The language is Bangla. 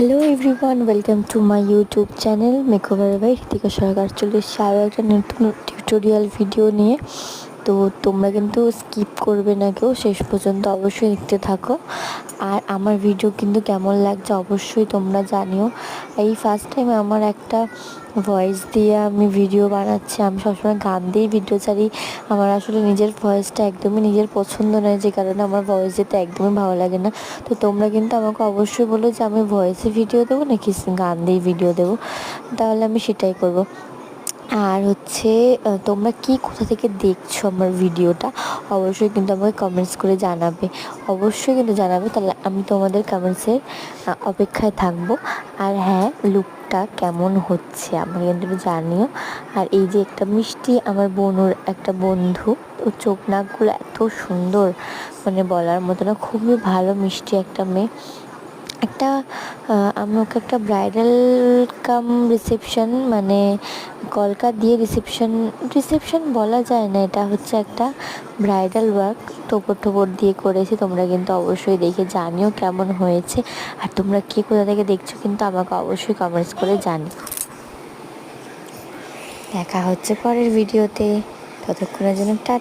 Hello everyone, welcome to my YouTube channel makeover by Ritika Sarkar. চলে এসেছি আরও একটা নতুন টিউটোরিয়াল ভিডিও নিয়ে। তো তোমরা কিন্তু স্কিপ করবে না কেউ, শেষ পর্যন্ত অবশ্যই দেখতে থাকো। আর আমার ভিডিও কিন্তু কেমন লাগছে অবশ্যই তোমরা জানিও। এই ফার্স্ট টাইম আমার একটা ভয়েস দিয়ে আমি ভিডিও বানাচ্ছি। আমি সবসময় গান দিয়েই ভিডিও ছাড়ি। আমার আসলে নিজের ভয়েসটা একদমই নিজের পছন্দ নয়, যে কারণে আমার ভয়েস দিতে একদমই ভালো লাগে না। তো তোমরা কিন্তু আমাকে অবশ্যই বলো যে আমি ভয়েসে ভিডিও দেবো নাকি গান দিয়ে ভিডিও দেবো, তাহলে আমি সেটাই করব। আর হচ্ছে তোমরা কোথা থেকে দেখছো আমার ভিডিওটা অবশ্যই কিন্তু আমাকে কমেন্টস করে জানাবে, অবশ্যই কিন্তু জানাবে, তাহলে আমি তোমাদের কমেন্টসের অপেক্ষায় থাকবো। আর হ্যাঁ, লুকটা কেমন হচ্ছে আমাকে কিন্তু একটু জানিও। আর এই যে একটা মিষ্টি আমার বোনুর একটা বন্ধু, ও চোখ নাকগুলো এত সুন্দর, মানে বলার মতো না, খুবই ভালো মিষ্টি একটা মেয়ে। একটা আমি ওকে একটা ব্রাইডাল কাম রিসেপশন, মানে কলকা দিয়ে রিসেপশন বলা যায় না, এটা হচ্ছে একটা ব্রাইডাল ওয়ার্ক টোপর টোপর দিয়ে করেছি। তোমরা কিন্তু অবশ্যই দেখে জানিও কেমন হয়েছে। আর তোমরা কে কোথা থেকে দেখছো কিন্তু আমাকে অবশ্যই কমেন্টস করে জানিও। দেখা হচ্ছে পরের ভিডিওতে, ততক্ষণের জন্য টাটা।